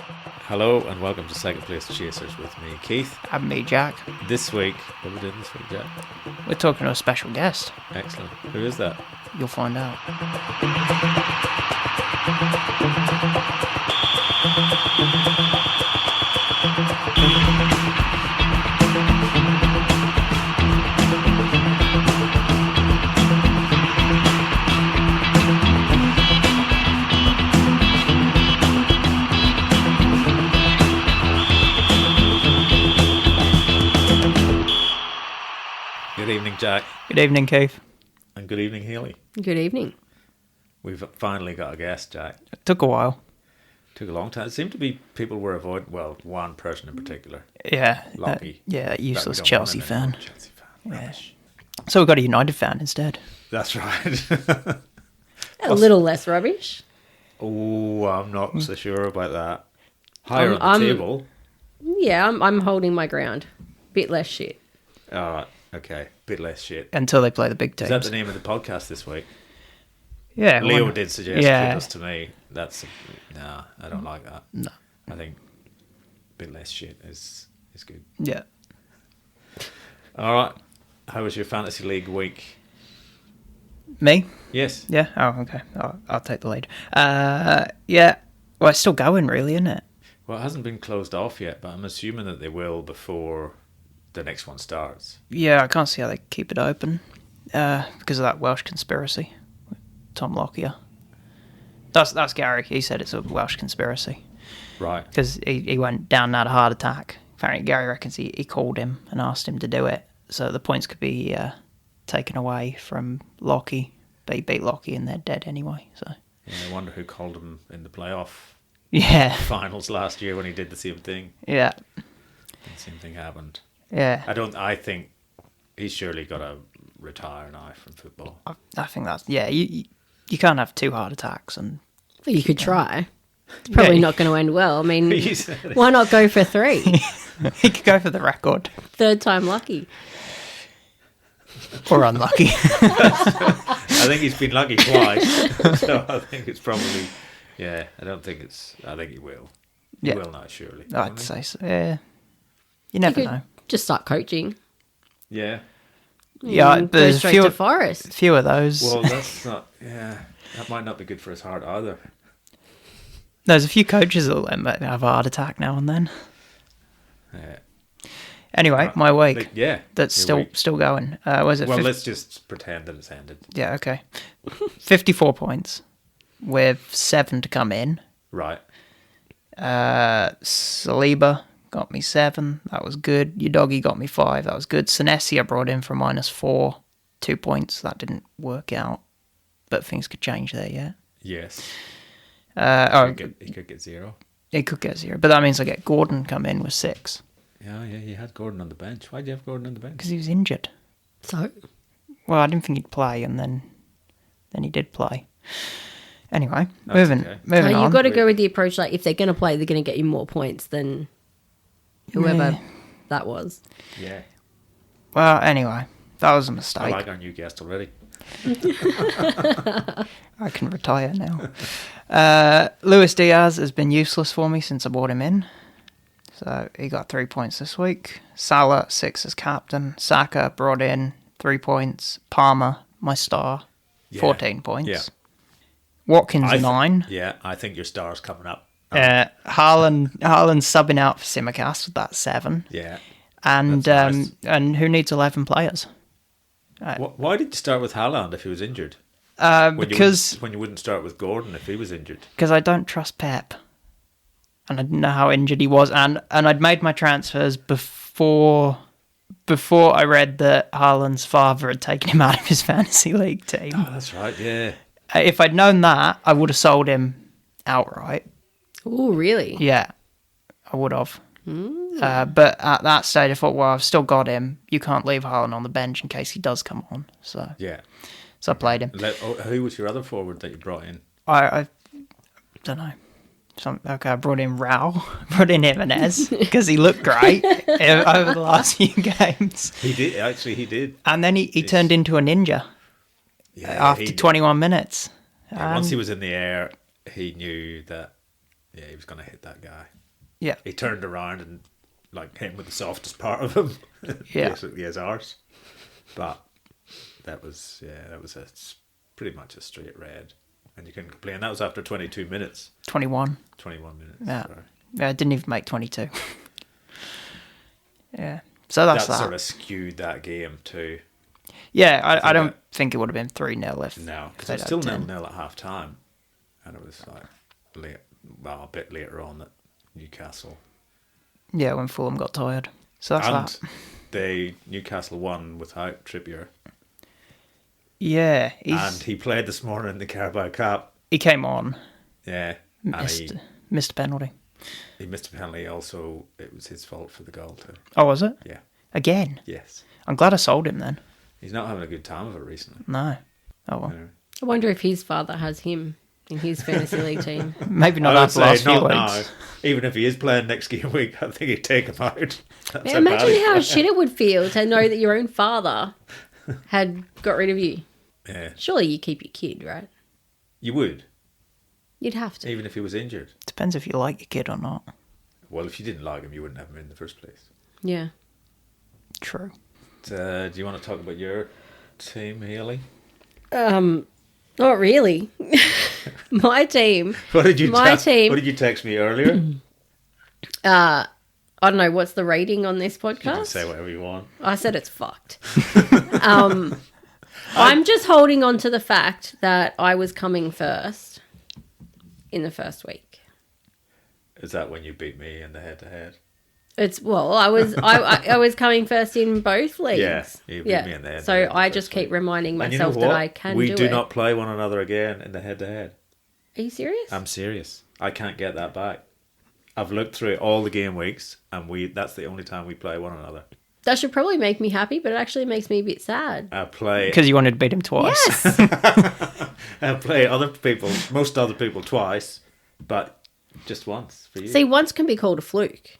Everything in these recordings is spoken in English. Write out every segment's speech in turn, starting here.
Hello and welcome to Second Place Chasers with me, Keith. And me, Jack. This week, what are we doing this week, Jack? We're talking to a special guest. Excellent. Who is that? You'll find out. Good evening, Jack. Good evening, Keith. And good evening, Hayley. Good evening. We've finally got a guest, Jack. It took a while. Took a long time. It seemed to be people were avoiding, well, one person in particular. Yeah. Lockie. That useless That we don't Chelsea want anymore. fan. Chelsea fan. Yeah. Rubbish. So we got a United fan instead. That's right. A little less rubbish. Oh, I'm not so sure about that. Higher on the I'm- table. Yeah, I'm holding my ground. Bit less shit. All right. Okay. Bit less shit. Until they play the big Is teams. that the name of the podcast this week? Yeah. Leo well, did suggest yeah. kudos to me. No, I don't like that. No. I think a bit less shit is good. Yeah. All right. How was your fantasy league week? Me? Yes. Yeah. Oh, okay. I'll take the lead. Yeah. Well, it's still going, really, isn't it? Well, it hasn't been closed off yet, but I'm assuming that they will before the next one starts. Yeah, I can't see how they keep it open because of that Welsh conspiracy. Tom Lockyer. That's Gary. He said it's a Welsh conspiracy Right. because he went down and had a heart attack. Apparently, Gary reckons he called him and asked him to do it so the points could be taken away from Lockie. But he beat Lockie and they're dead anyway. So Yeah, I wonder who called him in the playoff yeah, finals last year when he did the same thing. yeah, The same thing happened. yeah. I think he's surely got to retire now from football. I think that's You can't have two heart attacks and Well, you could try. It's probably Yeah. not going to end well. I mean, You said it. why not go for 3? he could go for the record Third time lucky. or unlucky. I think he's been lucky twice, so I think it's probably. Yeah, I think he will. He Yeah. will now, surely. I'd won't he? say so. Yeah, you never You could know. just start coaching. Yeah. Yeah, And but go there's straight few to Forest. of those. Well, that's not. Yeah, that might not be good for his heart either. There's a few coaches that have a heart attack now and then. Yeah. Anyway, my week. Yeah. That's your week. still going. Was it? Well, let's just pretend that it's ended. Yeah, okay. 54 points with 7 to come in. Right. Saliba got me 7. That was good. Your doggy got me 5. That was good. Senesi I brought in for -4. 2 points. That didn't work out. But things could change there, yeah. Yes. He could get 0. It could get 0. But that means I get Gordon come in with 6. Yeah, you had Gordon on the bench. Why did you have Gordon on the bench? Because he was injured. So, Well, I didn't think he'd play, and then he did play. Anyway, That's moving okay. on. you've got to go with the approach like if they're going to play, they're going to get you more points than whoever Yeah. that was. Yeah. Well, anyway, that was a I mistake. like our new guest already. I can retire now. Luis Diaz has been useless for me since I brought him in. So he got 3 points this week. Salah, 6 as captain. Saka brought in 3 points. Palmer, my star, Yeah. 14 points. Yeah. Watkins, 9. Yeah, I think your star's coming up. Haaland subbing out for Simicast with that 7. Yeah. And That's nice. and who needs 11 players? Why did you start with Haaland if he was injured? Because when you wouldn't start with Gordon if he was injured. I don't trust Pep. And I didn't know how injured he was. And I'd made my transfers before I read that Haaland's father had taken him out of his fantasy league team. Oh, that's right. Yeah. If I'd known that, I would have sold him outright. Oh, really? Yeah, I would have. But at that stage, I thought, well, I've still got him. You can't leave Haaland on the bench in case he does come on. So Yeah. I played him. Who was your other forward that you brought in? I don't know. I brought in Raul, brought in Jimenez because he looked great over the last few games. He did. Actually, he did. And then he turned into a ninja after 21 minutes. Once he was in the air, he knew that Yeah, he was going to hit that guy. Yeah. He turned around and like hit him with the softest part of him. Yeah. Basically his arse. But that was pretty much a straight red. And you couldn't complain. That was after 22 minutes. 21. 21 minutes. Yeah. Sorry. Yeah, it didn't even make 22. Yeah. So that's that. Sort of skewed that game too. Yeah, I don't think it would have been 3-0 if... No, because it was still 0-0 at half time. And it was like a bit later on at Newcastle. Yeah, when Fulham got tired. So that's that. Newcastle won without Trippier. Yeah. And he played this morning in the Carabao Cup. He came on. Yeah. Missed a penalty. He missed a penalty also. It was his fault for the goal too. Oh, was it? Yeah. Again? Yes. I'm glad I sold him then. He's not having a good time of it recently. No. Oh, well. No. I wonder if his father has him in his fantasy league team. Maybe not after the last few weeks. Now. Even if he is playing next game week, I think he'd take him out. Man, imagine how shit it would feel to know that your own father had got rid of you. Yeah. Surely you keep your kid, right? You would. You'd have to. Even if he was injured. Depends if you like your kid or not. Well, if you didn't like him, you wouldn't have him in the first place. Yeah. True. Do you want to talk about your team, Hayley? Not really. My team. What did you What did you text me earlier? I don't know, what's the rating on this podcast? You can say whatever you want. I said it's fucked. I'm just holding on to the fact that I was coming first in the first week. Is that when you beat me in the head-to-head? I was coming first in both leagues. Yeah, you beat me in the head-to-head. So I just keep reminding myself that I can do it. We do not play one another again in the head-to-head. Are you serious? I'm serious. I can't get that back. I've looked through all the game weeks, and that's the only time we play one another. That should probably make me happy, but it actually makes me a bit sad. I play... Because you wanted to beat him twice. Yes! I play most other people twice, but just once for you. See, once can be called a fluke.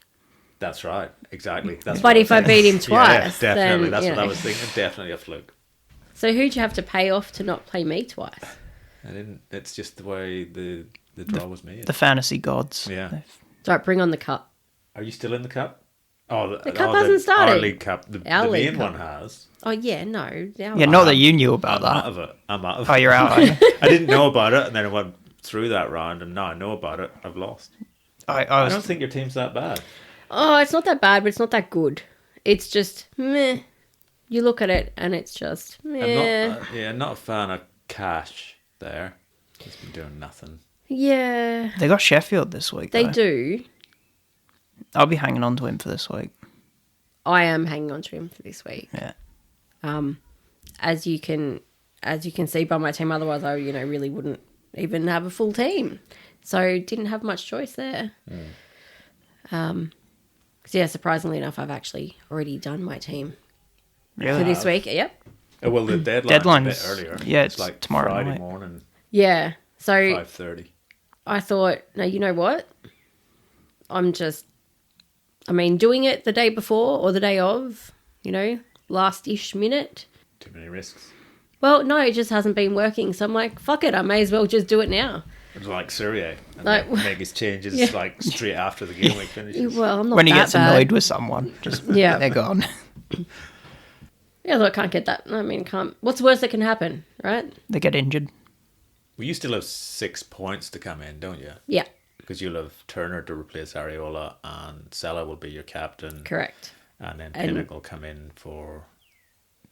That's right. Exactly. But if I beat him twice, yeah, definitely. then, That's what I was thinking. Definitely a fluke. So who'd you have to pay off to not play me twice? I didn't. It's just the way the draw was made. The fantasy gods. Yeah. Right, bring on the cup. Are you still in the cup? Oh, the cup hasn't started. Our league cup. The main one has. Oh yeah, no. Yeah, not that you knew about that. I'm out of it. Oh, you're out. Are you? I didn't know about it, and then I went through that round, and now I know about it. I've lost. I don't think your team's that bad. Oh, it's not that bad, but it's not that good. It's just meh. You look at it, and it's just meh. I'm not a fan of Cash there. He's been doing nothing. Yeah. They got Sheffield this week. They though. do. I'll be hanging on to him for this week. I am hanging on to him for this week. Yeah. As you can see by my team, otherwise I really wouldn't even have a full team. So didn't have much choice there. So yeah, surprisingly enough, I've actually already done my team Really? for this week. Yep. Oh, well, the deadline's a bit earlier. Yeah, it's like tomorrow Friday night. morning. Yeah. So 5:30. I thought, no, you know what? Doing it the day before or the day of, last-ish minute. Too many risks. Well, no, it just hasn't been working. So I'm like, fuck it, I may as well just do it now. It was like Syria. And Like- make his changes like straight after the game week finishes. Well, I'm not When he that gets bad. annoyed with someone, just Yeah. they're gone. Yeah, I can't get that. Can't. What's the worst that can happen, right? They get injured. Well, you still have 6 points to come in, don't you? Yeah, Because you'll have Turner to replace Areola, and Salah will be your captain. correct. And then And- Pinnock will come in for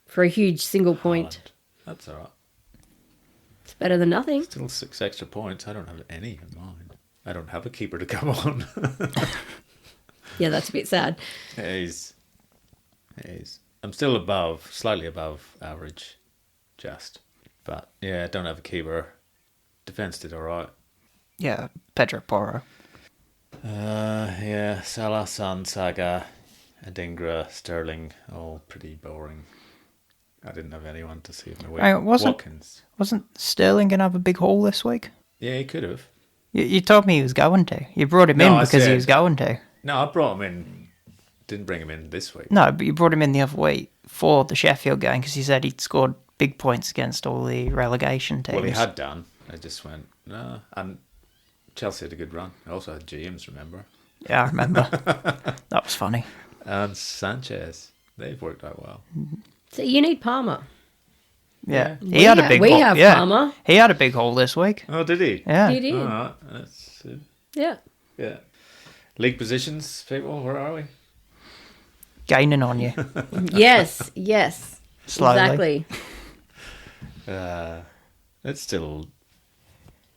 For a huge single point. Haaland. That's all right. It's better than nothing. Still 6 extra points. I don't have any in mind. I don't have a keeper to come on. Yeah, that's a bit sad. He's. I'm still slightly above average, just. But yeah, I don't have a keeper. Defense did all right. Yeah, Pedro Porro. Yeah, Salah, Son, Saga, Adingra, Sterling, all pretty boring. I didn't have anyone to save my way. Watkins. Wasn't Sterling going to have a big haul this week? Yeah, he could have. You told me he was going to. You brought him in because he was going to. No, I brought him in. Didn't bring him in this week. No, but you brought him in the other week for the Sheffield game because you said he'd scored big points against all the relegation teams. Well, he had done. I just went, no. And Chelsea had a good run. I also had James, remember? Yeah, I remember. That was funny. And Sanchez. They've worked out well. So you need Palmer. Yeah, We he had a ha- big. we haul. have yeah. Palmer. He had a big haul this week. Oh, did he? Yeah, He did. All right. That's, Yeah. yeah. League positions, people, where are we? gaining on you Yes. Yes. slowly. Exactly. It's still...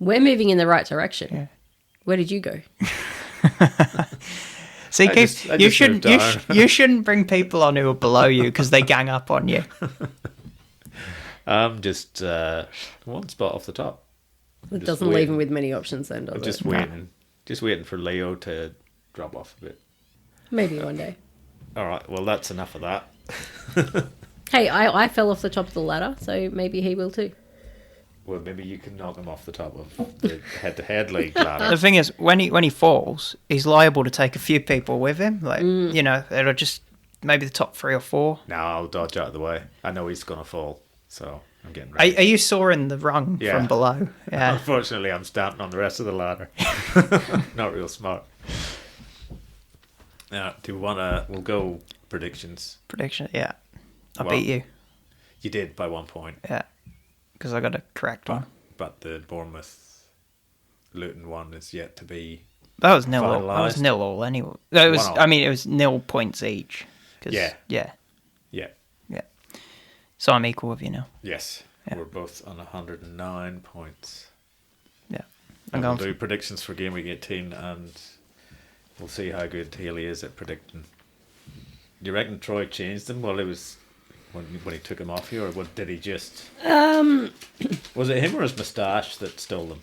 We're moving in the right direction. Yeah. Where did you go? See, I Keith, just you moved shouldn't down. you shouldn't bring people on who are below you because they gang up on you. I'm just one spot off the top. It Just doesn't leave waiting. him with many options then, does I'm it? just waiting. Just waiting for Leo to drop off a bit. Maybe one day. All right, well, that's enough of that. Hey, I fell off the top of the ladder, so maybe he will too. Well, maybe you can knock him off the top of the head-to-head league ladder. The thing is, when he falls, he's liable to take a few people with him. Like you know, it'll just maybe the top 3 or 4. No, I'll dodge out of the way. I know he's going to fall, so I'm getting Are ready. you sawing the rung Yeah. from below? Yeah. Unfortunately, I'm stamping on the rest of the ladder. Not real smart. Now, do we want to... We'll go predictions. Prediction. Yeah. I Well- beat you. You did by 1 point. Yeah. Because I got a correct one. But the Bournemouth Luton one is yet to be... That was nil all. That Finalised. was nil all anyway. It was. 1-1. I mean, it was 0 points each. 'Cause- Yeah. Yeah. Yeah. Yeah. So I'm equal with you now. Yes. Yeah. We're both on 109 points. Yeah. I'm And we'll going. do predictions for Game Week 18 and we'll see how good Hayley is at predicting. Do you reckon Troy changed them while he was... When he took him off you, or what did he just... Was it him or his moustache that stole them?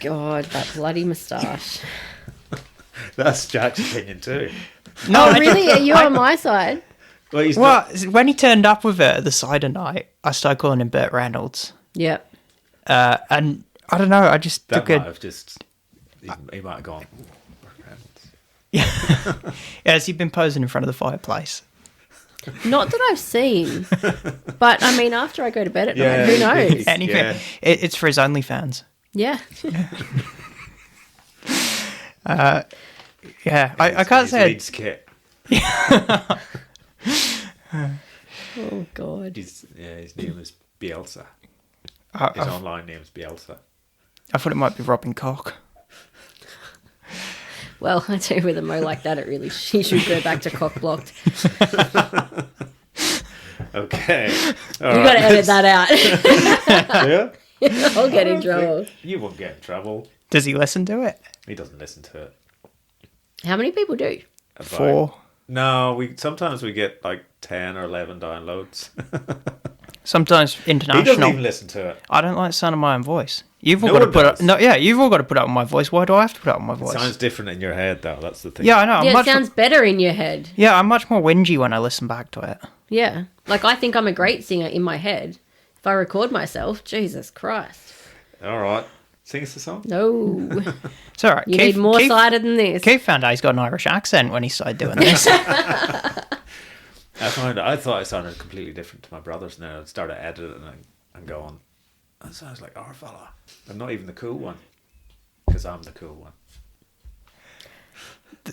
God, that bloody moustache. That's Jack's opinion too. No, Oh, really? Are you on my side? Well, he's Well, when he turned up with it at the cider night, I started calling him Burt Reynolds. Yep. And I don't know, I just that took might it. have just... He might have gone... Has he been posing in front of the fireplace? Not that I've seen. But, I mean, after I go to bed at night, who Yeah. knows? Anything. Yeah. It's for his OnlyFans. Yeah. Yeah, I can't His say. Leeds kit. Oh, God. His name is Bielsa. I His online name is Bielsa. thought it might be Robin Cock. Well, I tell you, with a mo like that, he should go back to cock blocked. Okay. You got to edit that out. Yeah? I'll get in trouble. You won't get in trouble. Does he listen to it? He doesn't listen to it. How many people do? About- 4. No, sometimes we get like 10 or 11 downloads. Sometimes He doesn't international. even listen to it. I don't like the sound of my own voice. You've all No got to one put up. does. No, yeah, you've all got to put up with my voice. Why do I have to put up with my It voice? sounds different in your head, though. That's the thing. Yeah, I know. Yeah, it sounds better in your head. Yeah, I'm much more whingy when I listen back to it. Yeah. Like, I think I'm a great singer in my head. If I record myself, Jesus Christ. All right. Sing us a song. No. It's all right. You need more cider than this. Keith found out he's got an Irish accent when he started doing this. I thought I sounded completely different to my brothers, and then I started editing and going, that sounds like our fella. I'm not even the cool one, because I'm the cool one.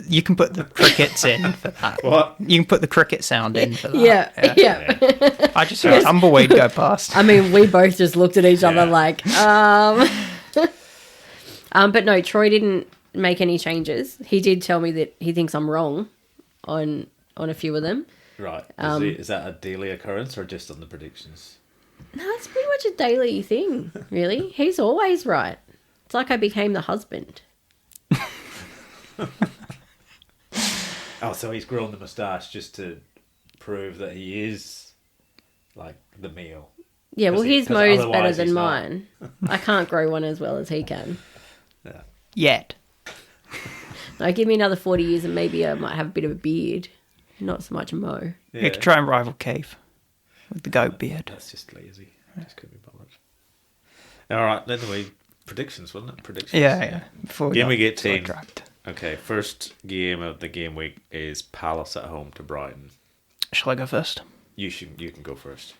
You can put the crickets in for that. What? You can put the cricket sound in for that. Yeah. I just heard a tumbleweed go past. I mean, we both just looked at each other Yeah. like, but no, Troy didn't make any changes. He did tell me that he thinks I'm wrong on a few of them. Right. Is that a daily occurrence or just on the predictions? No, it's pretty much a daily thing, really. He's always right. It's like I became the husband. Oh, so he's grown the moustache just to prove that he is like the meal. Yeah, well, 'Cause he- his 'cause mo's otherwise better he's than not. mine. I can't grow one as well as he can. Yeah. Yet. Like, give me another 40 years and maybe I might have a bit of a beard. Not so much a mo. Yeah. You could try and rival Keith with the goat beard. That's just lazy. Just couldn't be bothered. All right, then predictions, wasn't it? Predictions. Yeah. Before we Game got week 18. sidetracked. Okay, first game of the game week is Palace at home to Brighton. Shall I go first? You can go first.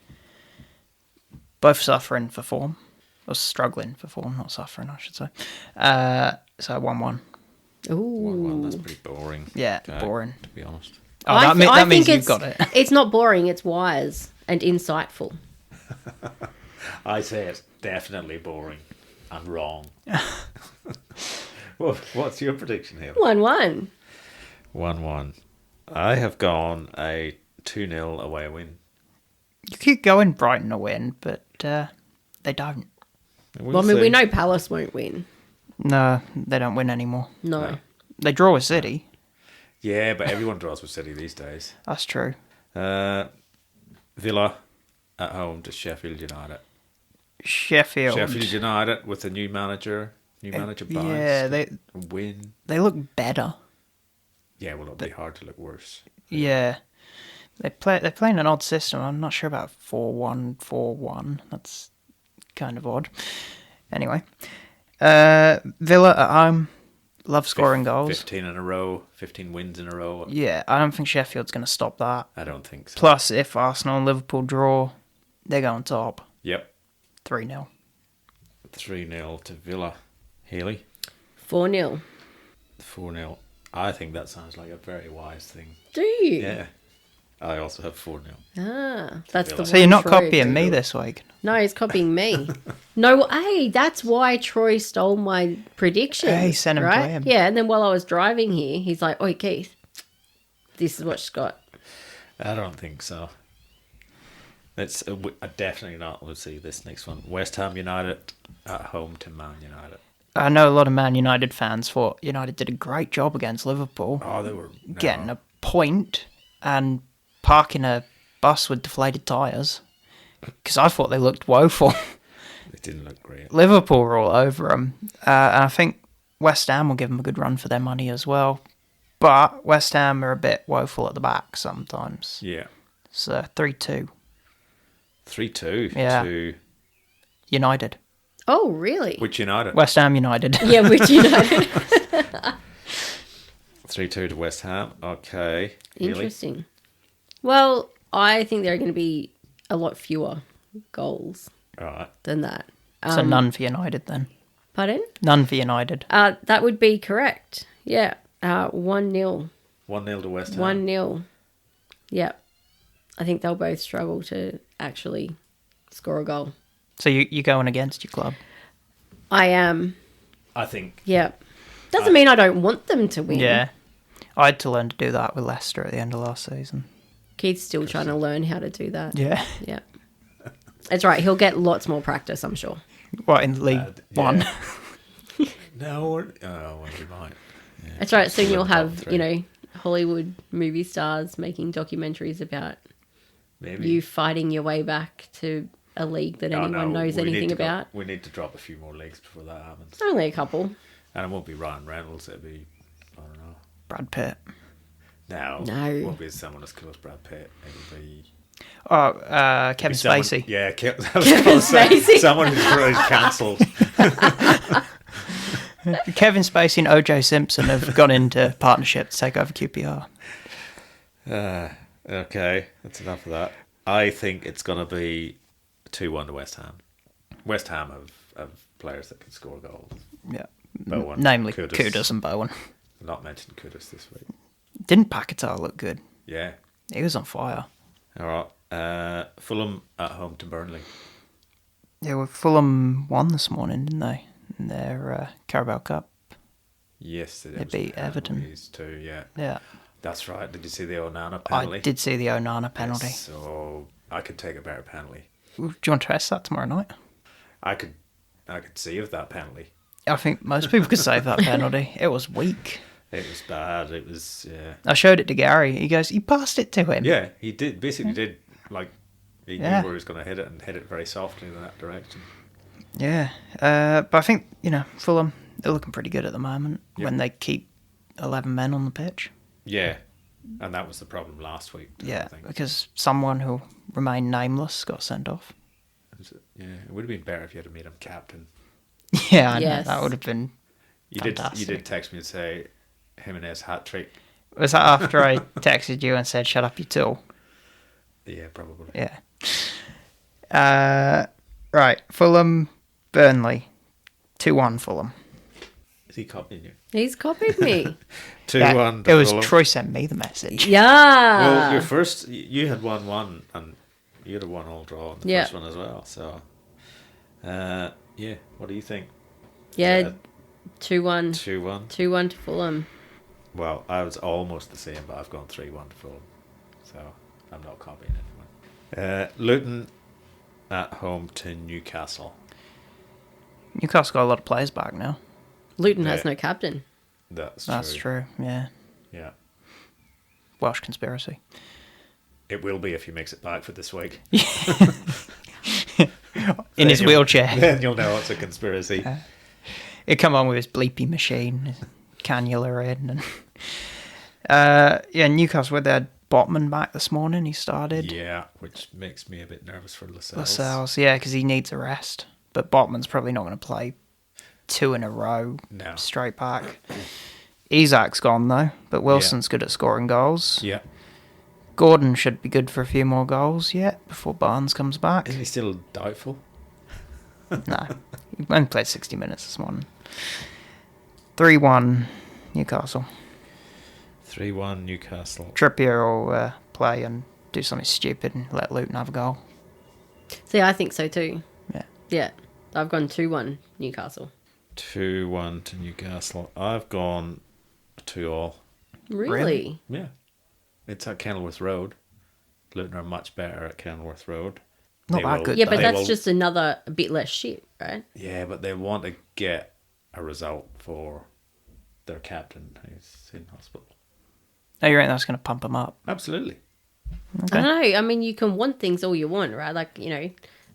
Both suffering for form. was struggling for form, not suffering, I should say. So 1-1. Ooh. Well, that's pretty boring. Yeah, boring. To be honest. Oh, I that means think you've got it. It's not boring, it's wise and insightful. I say it's definitely boring and wrong. Well, what's your prediction here? 1-1. 1-1. I have gone a 2-0 away win. You keep going Brighton to win, but they don't. Well, I mean, we know Palace won't win. No, they don't win anymore. No. They draw with City. Yeah, but everyone draws with City these days. That's true. Villa at home to Sheffield United. Sheffield. Sheffield United with a new manager. New manager Barnes. Yeah, they win. They look better. Yeah, well, it'll be hard to look worse. Yeah. They're playing an odd system. I'm not sure about 4-1-4-1. That's kind of odd. Anyway. Villa at home. Love scoring goals. 15 in a row. 15 wins in a row. Yeah, I don't think Sheffield's going to stop that. I don't think so. Plus, if Arsenal and Liverpool draw, they're going top. Yep. 3-0. 3-0 to Villa. Hayley? 4-0. 4-0. I think that sounds like a very wise thing. Do you? Yeah. I also have 4-0. Ah, that's the So you're not Troy copying did. me this week? No, he's copying me. No, hey, that's why Troy stole my prediction. Hey, he sent him to right? him. Yeah, and then while I was driving here, he's like, "Oi, Keith, this is what she's got." I don't think so. It's definitely not. Let's see this next one. West Ham United at home to Man United. I know a lot of Man United fans thought United did a great job against Liverpool. Oh, they were getting a point and parking a bus with deflated tyres. Because I thought they looked woeful. It didn't look great. Liverpool were all over them. And I think West Ham will give them a good run for their money as well. But West Ham are a bit woeful at the back sometimes. Yeah. So 3-2. 3-2 Yeah. to... Oh, United. really? Which United? West Ham United. Yeah, which United? 3-2 to West Ham. Okay. Hayley? Interesting. Well, I think there are going to be a lot fewer goals All right. than that. So none for United then. Pardon? None for United. That would be correct. Yeah. 1-0. 1-0 to West Ham. 1-0. Yeah. I think they'll both struggle to actually score a goal. So you're going against your club. I am. I think... Yeah. Doesn't mean I don't want them to win. Yeah. I had to learn to do that with Leicester at the end of last season. Keith's still trying to learn how to do that. Yeah. Yeah. It's right. He'll get lots more practice, I'm sure. What, in League One? No. Well, you might. Yeah. That's right. Soon Still you'll in the top have, three. Hollywood movie stars making documentaries about Maybe. you fighting your way back to a league that Oh, anyone knows we need anything to go- about. We need to drop a few more legs before that happens. Only a couple. And it won't be Ryan Reynolds, it'll be... I don't know. Brad Pitt. No. It won't be someone as cool as Brad Pitt. It'll be... Oh, Kevin someone- Spacey. Yeah, Kevin Spacey. Spacey. Someone who's already cancelled. Kevin Spacey and OJ Simpson have gone into partnership to take over QPR. Okay, that's enough of that. I think it's going to be 2-1 to West Ham. West Ham have players that can score goals. Yeah. Bowen, Namely Kudus. Kudus and Bowen. Not mentioned Kudus this week. Didn't Paquetá look good? Yeah. He was on fire. All right. Fulham at home to Burnley. Yeah, well, Fulham won this morning, didn't they? In their Carabao Cup. Yes, They beat Everton. Too, yeah. Yeah. That's right. Did you see the Onana penalty? I did see the Onana penalty. Yes, so I could take a better penalty. Do you want to test that tomorrow night? I could save that penalty. I think most people could save that penalty. It was weak. It was bad. It was, yeah. I showed it to Gary. He goes, "You passed it to him." Yeah, he did. Basically did, like, he knew Yeah. where he was going to hit it and hit it very softly in that direction. Yeah. But I think, Fulham, they're looking pretty good at the moment Yep. when they keep 11 men on the pitch. Yeah, and that was the problem last week. Yeah, I think. because someone who remained nameless got sent off. Yeah, it would have been better if you had made him captain. Yeah, I Yes. know. That would have been You fantastic. did text me and say Jimenez hat trick. Was that after I texted you and said, "Shut up, you tool"? Yeah, probably. Yeah. Right, Fulham Burnley, 2-1 Fulham. Is he copying you? He's copied me. 2-1. It was Fulham. Troy sent me the message. Yeah. Well, your first, you had 1-1, and you had a 1-1 draw in the Yeah. first one as well. So, yeah. What do you think? Yeah. 2-1. 2-1. 2-1 to Fulham. Well, I was almost the same, but I've gone 3-1 to Fulham. So, I'm not copying anyone. Luton at home to Newcastle. Newcastle got a lot of players back now. Luton has Yeah. no captain. That's true, yeah. Yeah. Welsh conspiracy. It will be if he makes it back for this week. In his wheelchair. Then you'll know it's a conspiracy. He'd come on with his bleepy machine, his cannula in. And, Newcastle with their Botman back this morning. He started. Yeah, which makes me a bit nervous for Lascelles. Lascelles, yeah, because he needs a rest. But Botman's probably not going to play 2 in a row straight back. Isak's gone, though, but Wilson's good at scoring goals. Yeah. Gordon should be good for a few more goals yet before Barnes comes back. Isn't he still doubtful? No, he only played 60 minutes this morning. 3-1 Newcastle. 3-1 Newcastle. Trippier will play and do something stupid and let Luton have a goal. See, I think so too. Yeah. Yeah. I've gone 2-1 Newcastle. 2-1 to Newcastle. I've gone 2-2. Really? Yeah. It's at Kenilworth Road. Luton are much better at Kenilworth Road. Not that good. Yeah, but They that's will- just a bit less shit, right? Yeah, but they want to get a result for their captain who's in hospital. Oh, you reckon that's going to pump him up? Absolutely. Okay. I don't know. I mean, you can want things all you want, right? Like,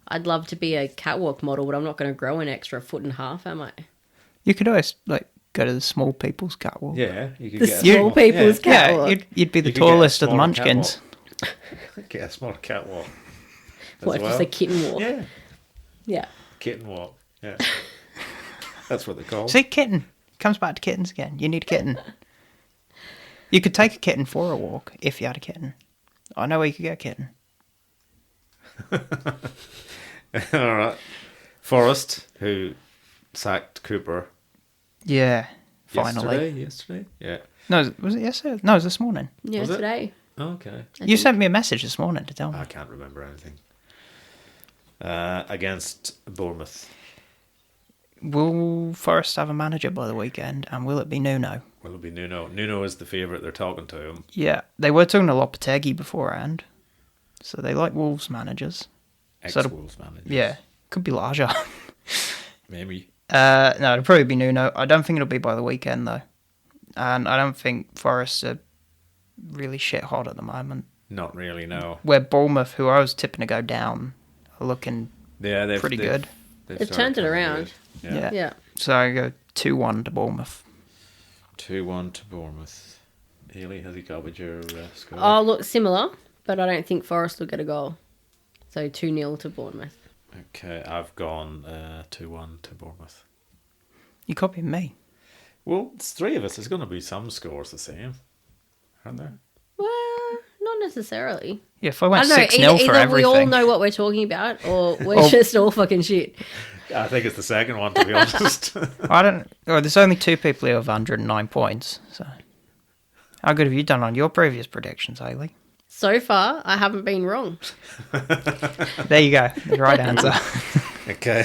I'd love to be a catwalk model, but I'm not going to grow an extra 1.5 feet, am I? You could always go to the small people's catwalk. Yeah, you could The get small people's Yeah, catwalk. you'd be the You could get a tallest of the smaller Munchkins. Get a small catwalk. as What, just well. a kitten walk? Yeah, Yeah. kitten walk. Yeah, that's what they call. See, kitten. Comes back to kittens again. You need a kitten. You could take a kitten for a walk if you had a kitten. I know where you could get a kitten. All right, Forrest, who sacked Cooper. Yeah, finally. Yesterday. Yeah. No, was it yesterday? No, it was this morning. Yeah, Was it? today. Okay. You sent me a message this morning to tell me. I can't remember anything. Against Bournemouth. Will Forrest have a manager by the weekend, and will it be Nuno? Will it be Nuno? Nuno is the favourite. They're talking to him. Yeah, they were talking to Lopetegui beforehand, so they like Wolves managers. Ex-Wolves manager. Yeah, could be larger. Maybe. No, it'll probably be Nuno. I don't think it'll be by the weekend, though. And I don't think Forest are really shit hot at the moment. Not really, no. Where Bournemouth, who I was tipping to go down, are looking Yeah, they've pretty good. They've started turned it coming around. good. Yeah. Yeah. So I go 2-1 to Bournemouth. 2-1 to Bournemouth. Hayley, has he covered your score? Oh, look, similar, but I don't think Forest will get a goal. So 2-0 to Bournemouth. Okay, I've gone 2-1 to Bournemouth. You copying me? Well, it's three of us. There's going to be some scores the same, aren't there? Well, not necessarily. Yeah, if I I went don't know. 6-0 for Either we all everything. know what we're talking about, or we're just all fucking shit. I think it's the second one, to be honest. I don't. Well, there's only 2 people who have 109 points. So, how good have you done on your previous predictions, Hayley? So far, I haven't been wrong. There you go. The right answer. Okay.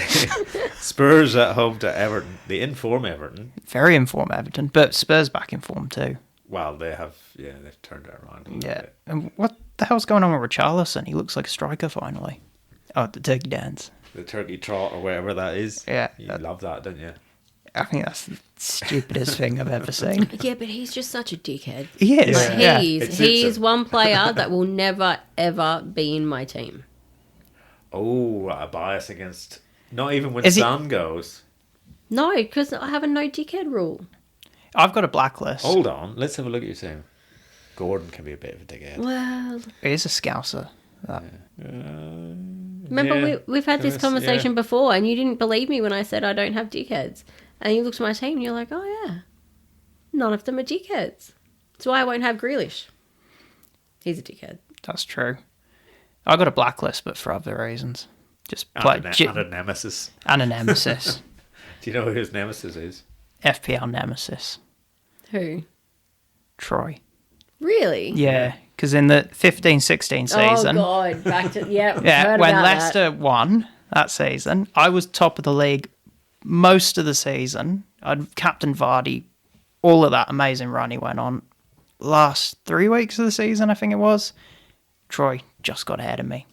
Spurs at home to Everton. The inform Everton. Very informed Everton, but Spurs back in form too. Well, they've turned it around a little Yeah. bit. And what the hell's going on with Richarlison? He looks like a striker finally. Oh, the turkey dance. The turkey trot or whatever that is. Yeah. You love that, don't you? I think that's the stupidest thing I've ever seen. Yeah, but he's just such a dickhead. He is. Like, Yeah. he's It suits he's him. one player that will never ever be in my team. Oh, a bias against... Not even when Is he- Son goes. No, because I have a no dickhead rule. I've got a blacklist. Hold on. Let's have a look at your team. Gordon can be a bit of a dickhead. Well, He is a scouser. remember Yeah, we've had this yes, conversation before, and you didn't believe me when I said I don't have dickheads. And you looked at my team, and you're like, oh yeah, none of them are dickheads. That's why I won't have Grealish. He's a dickhead. That's true. I got a blacklist, but for other reasons. Just play And a nemesis. and a nemesis. Do you know who his nemesis is? FPL nemesis. Who? Troy. Really? Yeah, because in the 15-16 season... Oh, God. Back to... Yeah, Yeah, heard when about Leicester that. won that season, I was top of the league most of the season. I'd captained Vardy, all of that amazing run he went on. Last 3 weeks of the season, I think it was, Troy just got ahead of me.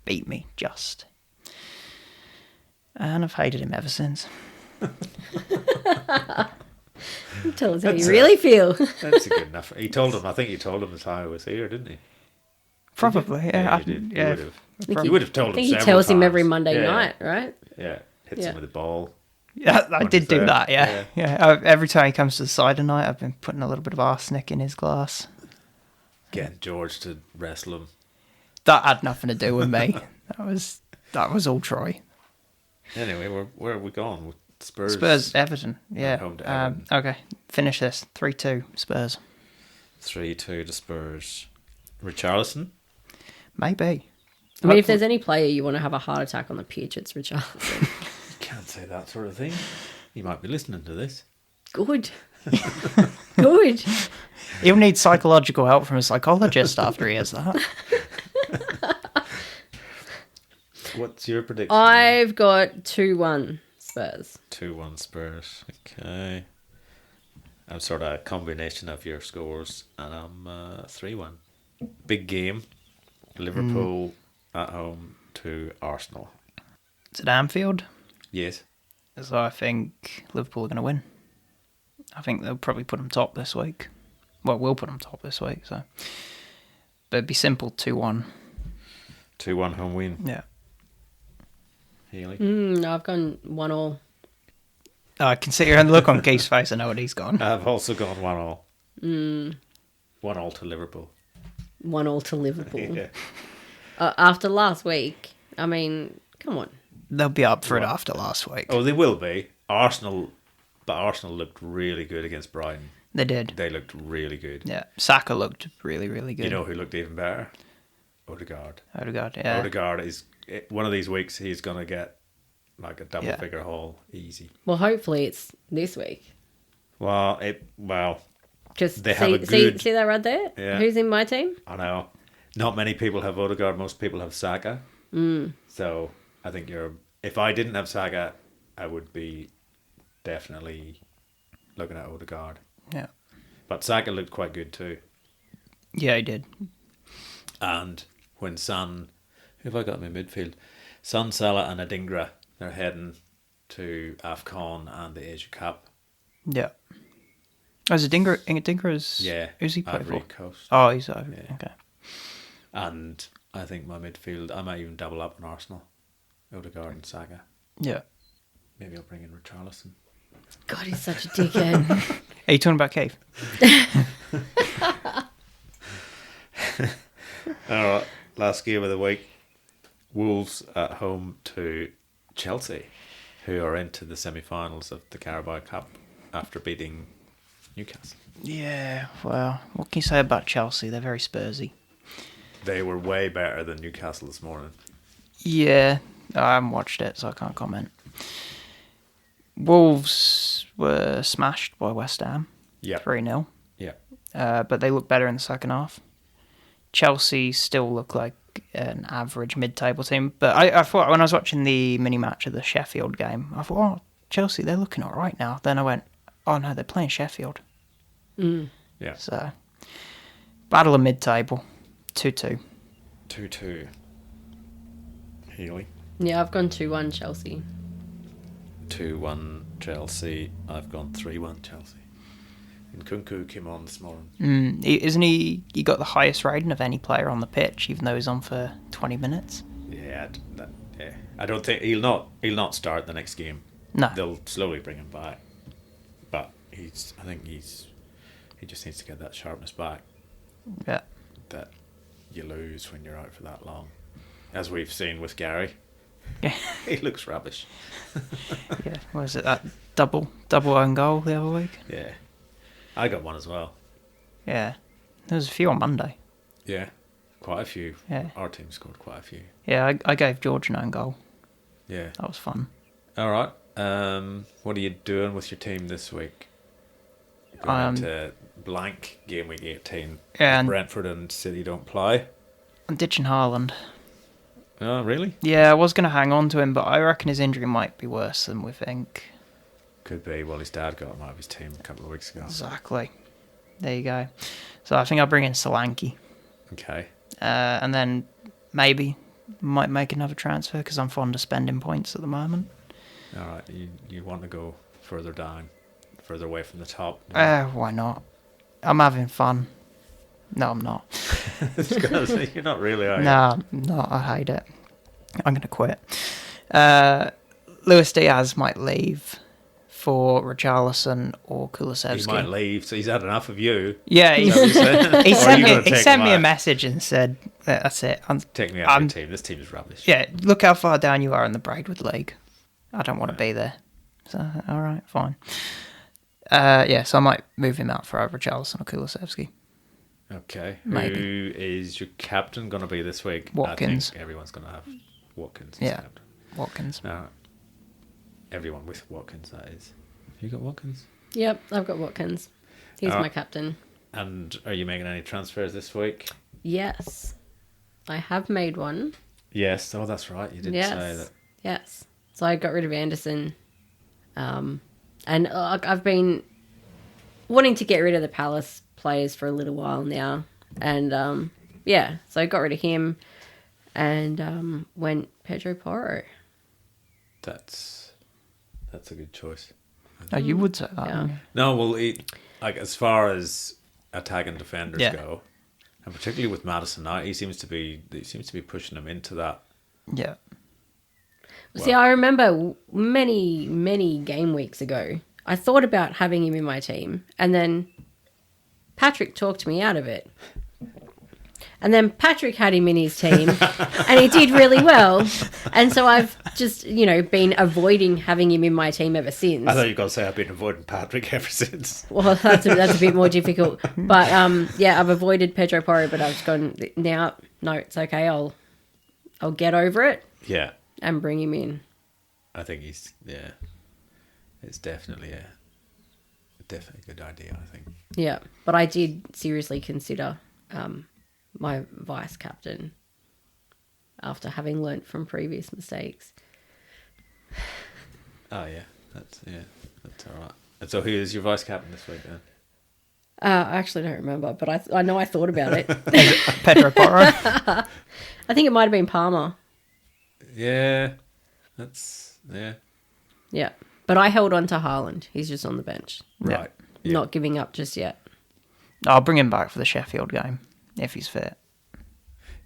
Beat me, just. And I've hated him ever since. Tell us how you really feel. That's a good enough. I think he told him as I was here, didn't he? Probably, Yeah, yeah. you did. Yeah. You would have told I him think he several tells him times. every Monday Yeah, night, right? Yeah, hits Yeah. him with the ball. Yeah, I When did he's do there. that, yeah. Every time he comes to the cider night, I've been putting a little bit of arsenic in his glass. Getting George to wrestle him. That had nothing to do with me. That was all Troy. Anyway, where are we going with Spurs? Spurs, Everton, yeah. Home to Everton. Okay, finish this. 3-2, Spurs. 3-2 to Spurs. Richarlison? Maybe. I mean, if there's any player you want to have a heart attack on the pitch, it's Richarlison. You can't say that sort of thing. He might be listening to this. Good. Good. He'll need psychological help from a psychologist after he hears that. What's your prediction? I've got 2-1 Spurs. 2-1 Spurs. Okay. I'm sort of a combination of your scores, and I'm 3-1. Big game. Liverpool at home to Arsenal. It's at Anfield, Yes. so I think Liverpool are going to win. I think they'll probably put them top this week. Well, we'll put them top this week, so. But it'd be simple, 2-1. 2-1 home win. Yeah. Hayley? No, I've gone 1-1. I can see your look on Keith's face. I know what he's gone. I've also gone 1-1. 1-1 to Liverpool. 1-1 to Liverpool. Yeah. After last week, I mean, come on. They'll be up for it after last week. Oh, they will be. Arsenal looked really good against Brighton. They did. They looked really good. Yeah. Saka looked really, really good. You know who looked even better? Odegaard. Odegaard, yeah. Odegaard is one of these weeks he's gonna get like a double Yeah. figure haul easy. Well, hopefully it's this week. Well, Just They have a good- see that right there? Yeah. Who's in my team? I know not many people have Odegaard. Most people have Saka. So I think if I didn't have Saka, I would be definitely looking at Odegaard. Yeah. But Saka looked quite good too. Yeah, he did. And when who have I got in my midfield? Son, Salah and Adingra, they're heading to AFCON and the Asia Cup. Yeah. Oh, is it Dingra's? Yeah. Who's he play Ivory for? Coast. Oh, he's over. Yeah. Okay. And I think my midfield, I might even double up on Arsenal. Odegaard and Saka. Yeah. Maybe I'll bring in Richarlison. God, he's such a dickhead. Are you talking about Cave? All right, last game of the week. Wolves at home to Chelsea, who are into the semi-finals of the Carabao Cup after beating Newcastle. Yeah, well, what can you say about Chelsea? They're very Spursy. They were way better than Newcastle this morning. Yeah, I haven't watched it, so I can't comment. Wolves were smashed by West Ham. Yeah. 3-0. Yeah. But they look better in the second half. Chelsea still look like an average mid-table team. But I thought, when I was watching the mini-match of the Sheffield game, I thought, oh, Chelsea, they're looking all right now. Then I went, oh no, they're playing Sheffield. Yeah. So, battle of mid-table. 2-2. 2-2. Healy. Yeah, I've gone 2-1 Chelsea. 2-1 Chelsea. I've gone 3-1 Chelsea. And Kunku came on this morning. Isn't he got the highest rating of any player on the pitch, even though he's on for 20 minutes? Yeah, yeah. I don't think he'll not start the next game. No. They'll slowly bring him back. But I think he just needs to get that sharpness back Yeah. that you lose when you're out for that long. As we've seen with Gary. Yeah. He looks rubbish. Yeah. What was it, that double own goal the other week? Yeah. I got one as well. Yeah. There was a few on Monday. Yeah. Quite a few. Yeah. Our team scored quite a few. Yeah, I gave George an own goal. Yeah. That was fun. All right. What are you doing with your team this week? Going into blank game week 18. And Brentford and City don't play. I'm ditching Haaland. Oh, really? Yeah, I was going to hang on to him, but I reckon his injury might be worse than we think. Could be. Well, his dad got him out of his team a couple of weeks ago. Exactly. There you go. So I think I'll bring in Solanke. Okay. And then maybe might make another transfer because I'm fond of spending points at the moment. All right. You want to go further down, further away from the top? Why not? I'm having fun. No, I'm not. You're not really, are you? No, I hate it. I'm going to quit. Luis Diaz might leave for Richarlison or Kulusevski. He might leave, so he's had enough of you. Yeah, he He sent me a message and said, that's it. Take me out of your team. This team is rubbish. Yeah, look how far down you are in the Braidwood League. I don't want to be there. So, all right, fine. So I might move him out for either Richarlison or Kulusevski. Okay. Maybe. Who is your captain going to be this week? Watkins. I think everyone's going to have Watkins as captain. Watkins. Now, everyone with Watkins, that is. Have you got Watkins? Yep, I've got Watkins. He's my captain. And are you making any transfers this week? Yes. I have made one. Yes. Oh, that's right. You did say that. Yes. So I got rid of Anderson. And I've been wanting to get rid of the Palace players for a little while now. And, so I got rid of him and went Pedro Porro. That's a good choice. Oh, you would say that. Yeah. No, well, as far as attacking defenders go, and particularly with Maddison now, he seems to be pushing him into that. Yeah. See, I remember many, many game weeks ago, I thought about having him in my team, and then Patrick talked me out of it. And then Patrick had him in his team, and he did really well. And so I've just, been avoiding having him in my team ever since. I thought you were going to say I've been avoiding Patrick ever since. Well, that's a bit more difficult. But, I've avoided Pedro Porro, but I've gone, now, no, it's okay. I'll get over it. Yeah. And bring him in. I think it's definitely a good idea, I think. Yeah, but I did seriously consider my vice captain after having learnt from previous mistakes. Oh yeah, that's all right. And so who is your vice captain this week then? I actually don't remember, but I know I thought about it. Pedro Porro. I think it might have been Palmer. Yeah, Yeah, but I held on to Haaland. He's just on the bench. right. Yeah. Not giving up just yet. I'll bring him back for the Sheffield game if he's fit.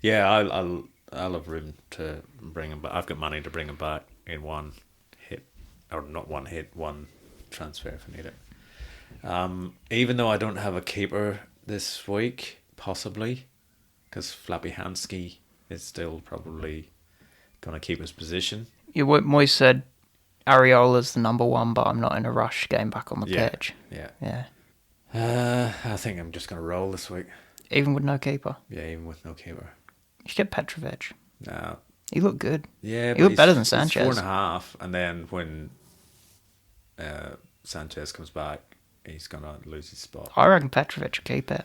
Yeah, I'll have room to bring him back. I've got money to bring him back in one hit, or not one hit, one transfer if I need it. Even though I don't have a keeper this week, possibly, because Flappy Hansky is still probably going to keep his position. Moyes said Areola's the number one, but I'm not in a rush getting back on the pitch. Yeah. I think I'm just going to roll this week. Even with no keeper? Yeah, even with no keeper. You should get Petrovic. No. He looked good. Yeah, he looked better than Sanchez. He's 4.5, and then when Sanchez comes back, he's going to lose his spot. I reckon Petrovic should keep it.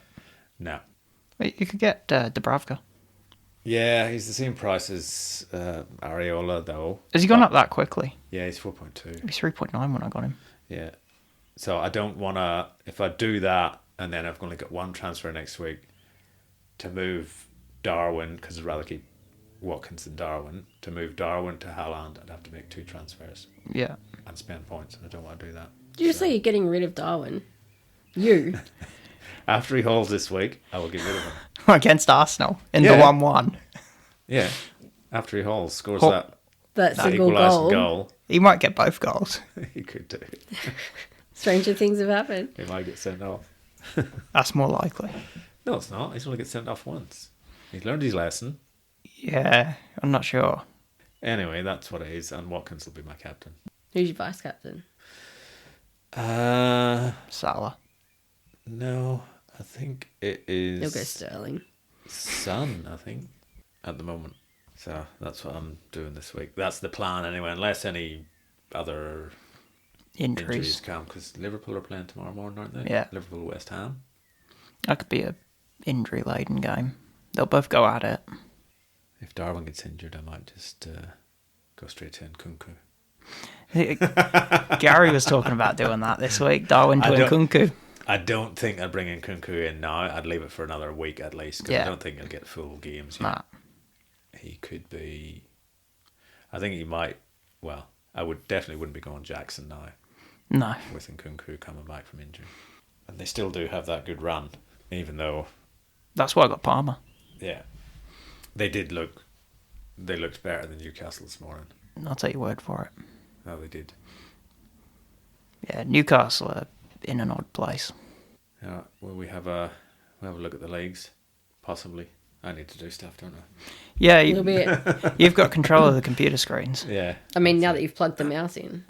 No. You could get Dubravka. Yeah, he's the same price as Areola, though. Has he gone up that quickly? Yeah, he's 4.2. He's 3.9 when I got him. Yeah. So I don't want to, if I do that, and then I've only got one transfer next week, to move Darwin, because I'd rather keep Watkins than Darwin, to move Darwin to Haaland, I'd have to make 2 transfers. Yeah. And spend points, and I don't want to do that. Did you say you're getting rid of Darwin? You? After he holds this week, I will get rid of him. Against Arsenal in the 1-1. Yeah. After he holds, scores that single goal. He might get both goals. He could do. Stranger things have happened. He might get sent off. That's more likely. No, it's not. He's only get sent off once. He's learned his lesson. Yeah, I'm not sure. Anyway, that's what it is, and Watkins will be my captain. Who's your vice captain? Salah. No, I think it is... You'll go Sterling. Son, I think, at the moment. So that's what I'm doing this week. That's the plan anyway, unless any other injuries come, because Liverpool are playing tomorrow morning, aren't they? Yeah. Liverpool West Ham. That could be a injury-laden game. They'll both go at it. If Darwin gets injured, I might just go straight to Nkunku. Gary was talking about doing that this week. Darwin to Nkunku. I don't think I'd bring Nkunku in now. I'd leave it for another week at least, because I don't think he'll get full games yet. Nah. He could be... I think he might... Well, I definitely wouldn't be going Jackson now. No. With Nkunku coming back from injury. And they still do have that good run, even though... That's why I got Palmer. Yeah. They looked better than Newcastle this morning. I'll take your word for it. Oh, they did. Yeah, Newcastle are in an odd place. Yeah, well, we'll have a look at the leagues, possibly. I need to do stuff, don't I? Yeah, A little bit. you've got control of the computer screens. Yeah. I mean, now that you've plugged the mouse in.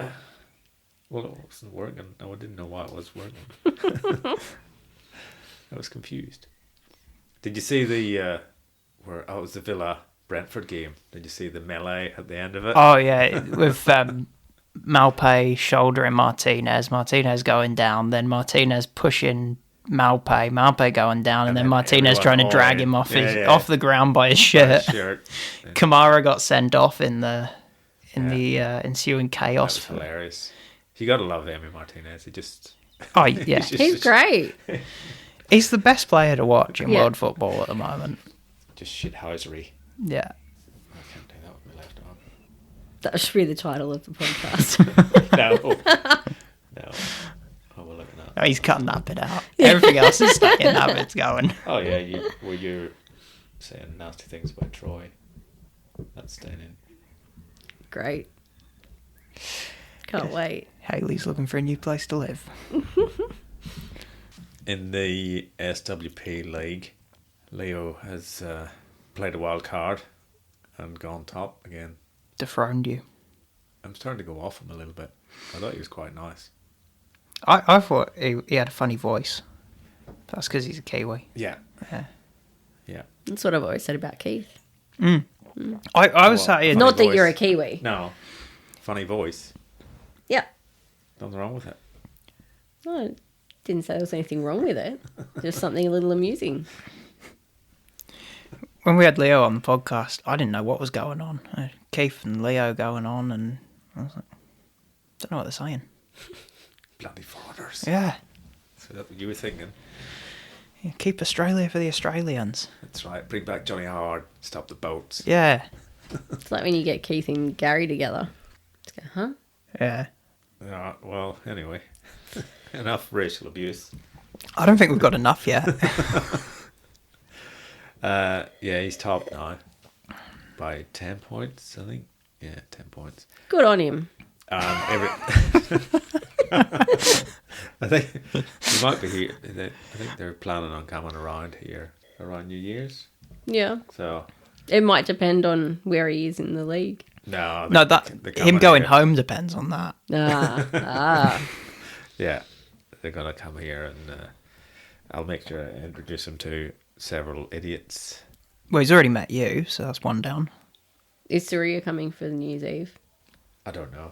Well, it wasn't working. No, I didn't know why it was working. I was confused. Did you see the it was the Villa Brentford game? Did you see the melee at the end of it? Oh yeah, with Malpe shouldering Martinez, Martinez going down, then Martinez pushing Malpe going down, and then Martinez trying to drag him off off the ground by his shirt. Kamara got sent off in the ensuing chaos. That was hilarious. You got to love Emi Martinez. He just... Oh yeah, he's great. He's the best player to watch in world football at the moment. Just shithousery. Yeah. I can't do that with my left arm. That should be the title of the podcast. No. Oh, we'll look at that. Oh, he's cutting that bit out. Everything else is stuck in that bit's going. Oh yeah, you're saying nasty things about Troy. That's staying in. Great. Can't wait. Hayley's looking for a new place to live. In the SWP League, Leo has played a wild card and gone top again. Dethroned you. I'm starting to go off him a little bit. I thought he was quite nice. I thought he had a funny voice. That's because he's a Kiwi. Yeah. Yeah. That's what I've always said about Keith. I was sat here... Not that voice. you're a Kiwi. No. Funny voice. Yeah. Nothing wrong with it. I didn't say there was anything wrong with it. Just something a little amusing. When we had Leo on the podcast, I didn't know what was going on. Keith and Leo going on, and I was like, don't know what they're saying. Bloody foreigners. Yeah. So that's what you were thinking. Yeah, keep Australia for the Australians. That's right. Bring back Johnny Howard. Stop the boats. Yeah. It's like when you get Keith and Gary together. Just go, huh? Yeah. Well, anyway. Enough racial abuse. I don't think we've got enough yet. Yeah, he's top now. By 10 points, I think. Yeah, 10 points. Good on him. I think he might be here. I think they're planning on coming around here around New Year's. Yeah. So It might depend on where he is in the league. no, that him going home depends on that. Yeah, they're gonna come here, and I'll make sure I introduce him to several idiots. Well, he's already met you, so that's one down. Is Surya coming for New Year's Eve? I don't know.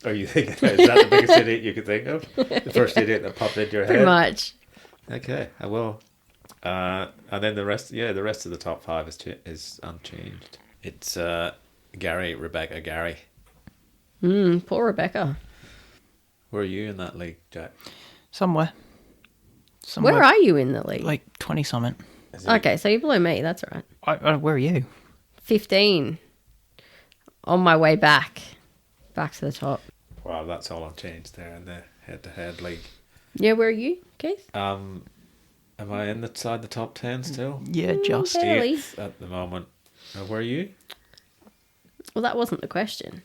Are you thinking, is that the biggest idiot you could think of? The first idiot that popped into your head? Pretty much. Okay, I will. And then the rest of the top five is unchanged. It's Gary, Rebecca, Gary. Poor Rebecca. Where are you in that league, Jack? Somewhere. Where are you in the league? Like 20-something. Okay, so you're below me. That's all right. Where are you? 15. On my way back. Back to the top. Wow, that's all unchanged there in the head-to-head league. Yeah, where are you, Keith? Am I inside the top 10 still? Yeah, just. barely. 8th at the moment. Where are you? Well, that wasn't the question.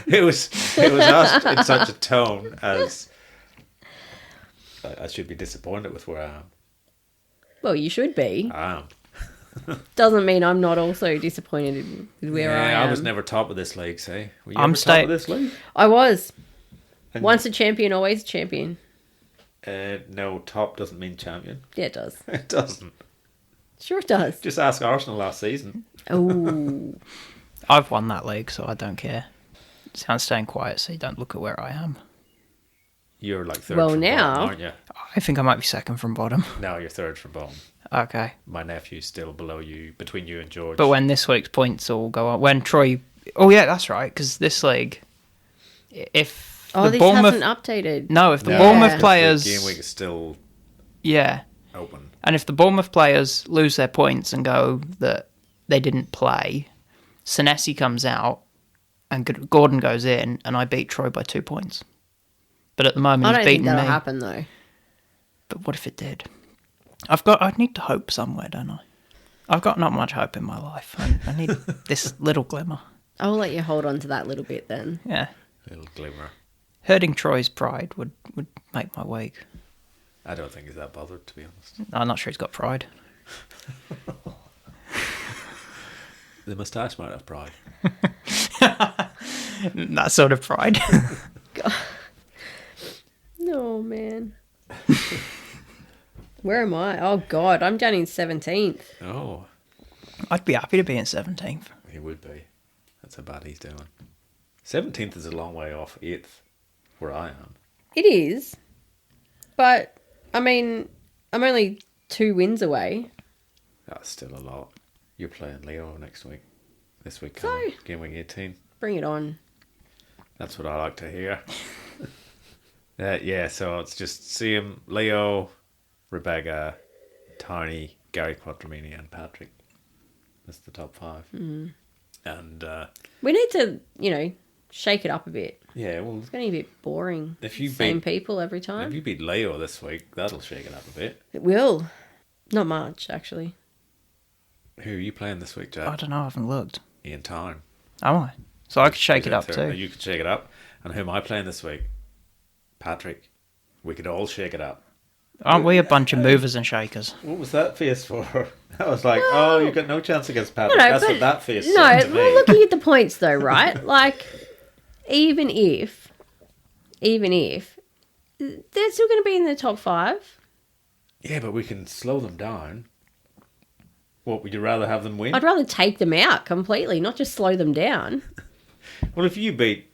It was asked in such a tone as I should be disappointed with where I am. Well, you should be. I am. Doesn't mean I'm not also disappointed with where I am. I was never top of this league, say. Were you I'm ever top of this league? I was. And Once a champion, always a champion. no, top doesn't mean champion. Yeah, it does. It doesn't. Sure it does. Just ask Arsenal last season. Oh, I've won that league, so I don't care. So I'm staying quiet so you don't look at where I am. You're like third Well, from now- bottom, aren't you? I think I might be second from bottom. Now you're third from bottom. Okay. My nephew's still below you, between you and George. But when this week's points all go on, when Troy... Oh, yeah, that's right, because this league, if oh, the this Bournemouth... hasn't updated. No, if the No, Bournemouth because players... the game week is still Yeah. open. And if the Bournemouth players lose their points and go that they didn't play, Senesi comes out and Gordon goes in, and I beat Troy by 2 points. But at the moment, I he's don't think beaten that'll me. happen though. But what if it did? I need to hope somewhere, don't I? I've got not much hope in my life. I need this little glimmer. I'll let you hold on to that little bit then. Yeah. Little glimmer. Hurting Troy's pride would make my week. I don't think he's that bothered, to be honest. I'm not sure he's got pride. The moustache might have pride. That sort of pride. Oh man. Where am I? Oh god, I'm down in 17th. Oh, I'd be happy to be in 17th. he would be. That's how bad he's doing. 17th is a long way off 8th, where I am. It is. But I mean, I'm only 2 wins away. That's still a lot. You're playing Leo next week. This week, So- game week 18. Bring it on. That's what I like to hear. Yeah, so it's just Sam, Leo, Rebecca, Tony, Gary Quattramini, and Patrick. That's the top 5. Mm. And We need to, shake it up a bit. yeah, well, It's getting a bit boring. if you Same beat people every time. if you beat Leo this week, that'll shake it up a bit. It will. Not much, actually. Who are you playing this week, I Jack? don't know, I haven't looked. Ian Town. Am I? So I could shake Who's it in up third? too. You could shake it up. And who am I playing this week? Patrick. We could all shake it up. Aren't we a bunch of movers and shakers? What was that face for? I was like, oh, you've got no chance against Patrick. No, That's but- what that face No, said to me. well, looking at the points though, right? Like, even if they're still going to be in the top 5. Yeah, but we can slow them down. What, would you rather have them win? I'd rather take them out completely, not just slow them down. Well, if you beat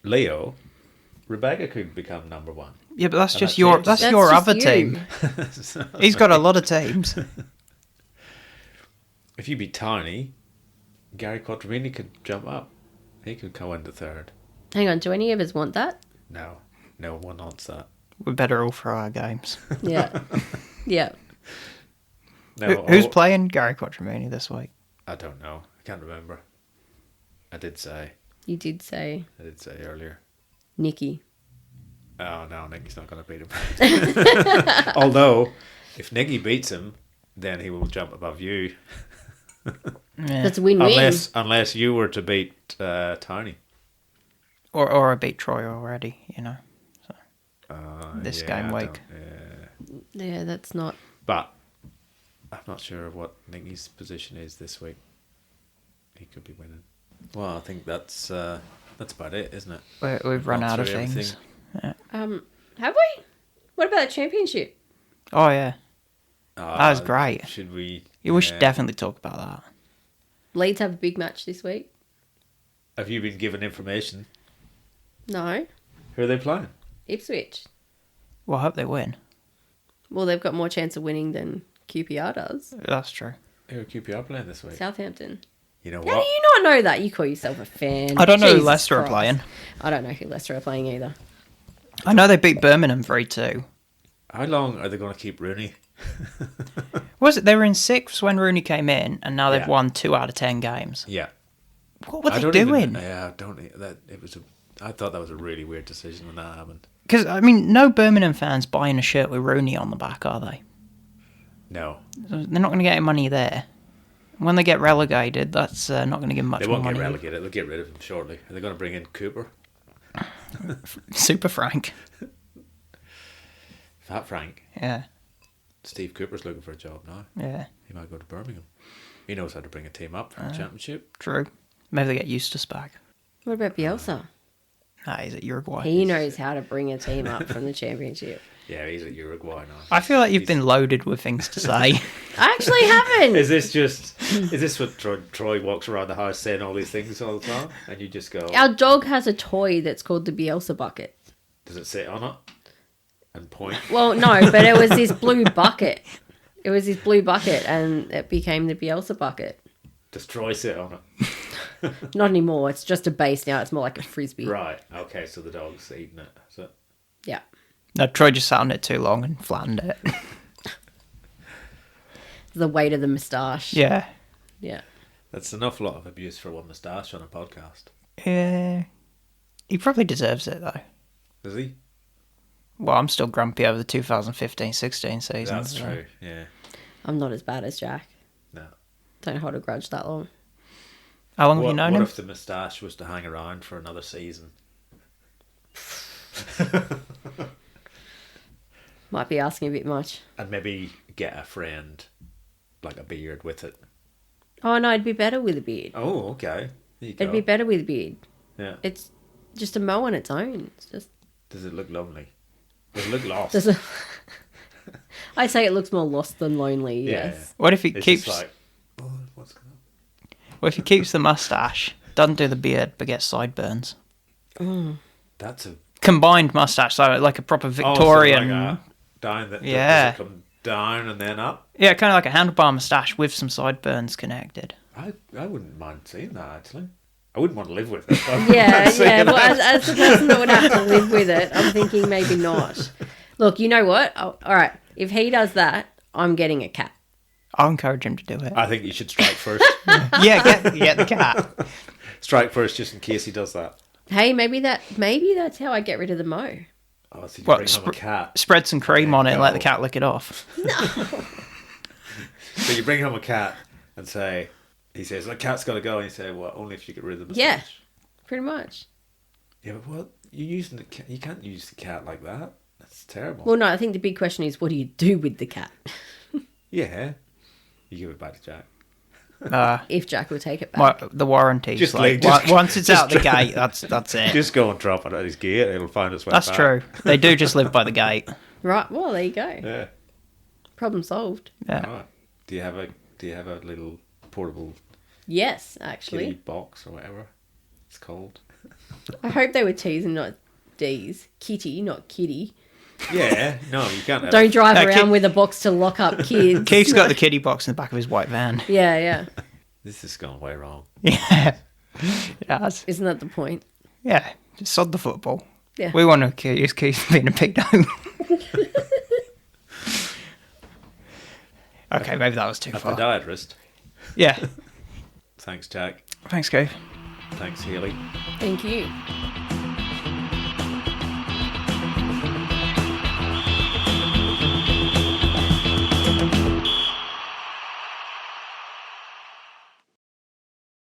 Leo, Rebecca could become number 1. Yeah, but that's And just that your changes that's it. your just other you. team. So, He's got a lot of teams. if you beat Tiny, Gary Quattramini could jump up. He could go into 3rd. Hang on, do any of us want that? No one wants that. We're better all for our games. Yeah. Yeah. No, Who's playing Gary Quattramini this week? I don't know. I can't remember. I did say You did say earlier. Nikki. Oh no, Nicky's not going to beat him. Although, if Nicky beats him, then he will jump above you. Yeah. That's a win-win. Unless you were to beat Tony. Or I beat Troy already, Uh, This yeah, game I week. don't- Yeah, that's not... But I'm not sure what Nicky's position is this week. He could be winning. Well, I think that's about it, isn't it? We've run Gone out of through things. everything. Have we? What about the championship? Oh, yeah. That was great. Should we? Yeah, we should definitely talk about that. Leeds have a big match this week. Have you been given information? No. Who are they playing? Ipswich. Well, I hope they win. Well, they've got more chance of winning than QPR does. That's true. Who are QPR playing this week? Southampton. You know How do what? you not know that? You call yourself a fan. I don't know who Jesus Leicester are Christ. playing. I don't know who Leicester are playing either. I know they beat Birmingham 3-2. How long are they going to keep Rooney? Was it? They were in 6th when Rooney came in, and now they've Yeah. won 2 out of 10 games. Yeah. What were I they don't doing? I don't. That it was. I thought that was a really weird decision when that happened. Because, I mean, no Birmingham fans buying a shirt with Rooney on the back, are they? No, They're not going to get any money there. When they get relegated, that's not going to give much they more won't money. get relegated. They'll get rid of him shortly. Are they going to bring in Cooper? Super Frank. Fat Frank. Yeah, Steve Cooper's looking for a job now. yeah, He might go to Birmingham. He knows how to bring a team up for the championship. true. Maybe they get Eustace back. What about Bielsa? Nah, he's at Uruguay. He knows how to bring a team up from the championship. Yeah, he's at Uruguay now. I feel like you've been loaded with things to say. I actually haven't. Is this what Troy walks around the house saying all these things all the time? And you just go, Our dog has a toy that's called the Bielsa bucket. does it sit on it? And point? Well, no, but it was this blue bucket. It was this blue bucket, and it became the Bielsa bucket. Does Troy sit on it? Not anymore. It's just a base now. It's more like a frisbee. Right. Okay, so the dog's eating it. Is it? Yeah. No, Troy just sat on it too long and flattened it. The weight of the moustache. Yeah. Yeah. That's an awful lot of abuse for one moustache on a podcast. Yeah. He probably deserves it, though. Does he? Well, I'm still grumpy over the 2015-16 season. That's so- true, yeah. I'm not as bad as Jack. No. Don't hold a grudge that long. How long have you known What him? if the moustache was to hang around for another season? Might be asking a bit much. And maybe get a friend, like a beard with it. Oh, no, it'd be better with a beard. Oh, okay. There you go. It'd be better with a beard. Yeah. It's just a mo on its own. It's just... Does it look lovely? Does it look lost? Does it... I say it looks more lost than lonely, yes. What if he It's keeps? just like, oh, what's going on? What if he keeps the mustache, doesn't do the beard, but gets sideburns? That's a Combined mustache, so like a proper Victorian. like a down that Yeah. does it come down and then up. Yeah, kind of like a handlebar mustache with some sideburns connected. I wouldn't mind seeing that actually. I wouldn't want to live with it. Yeah, yeah. Well, as the person that would have to live with it, I'm thinking maybe not. Look, you know what? Oh, all right. If he does that, I'm getting a cat. I'll encourage him to do it. I think you should strike first. Yeah, get the cat. Strike first, just in case he does that. Hey, maybe that's how I get rid of the mo. Oh, so you What, bring home a cat. Spread some cream on it and let the go. cat lick it off. So you bring home a cat and say, he says, the cat's got to go. And you say, well, only if you get rid of the Yeah. moustache. Pretty much. Yeah, but what? You're using the cat. You can't use the cat like that. That's terrible. Well, no, I think the big question is, what do you do with the cat? Yeah. You give it back to Jack. If Jack will take it back. The warranty's Just like, leave- just- once it's just out the gate, that's it. Just go and drop it at his gate. It'll find its way That's back. true. They do just live by the gate. Right. Well, there you go. Yeah. Problem solved. Yeah. Right. Do you have a little portable Yes, kitty actually. box or whatever it's called? I hope they were T's and not D's. Kitty, not kitty. Yeah. No, you can't. Have Don't drive around Keith- with a box to lock up kids. Keith's got the kiddie box in the back of his white van. Yeah, yeah. This has gone way wrong. Yeah. It has. Isn't that the point? Yeah. Just sod the football. Yeah. We want to accuse Keith of being a pedo. Okay, maybe that was too A far. podiatrist. Yeah. Thanks, Jack. Thanks, Keith. Thanks, Hayley. Thank you.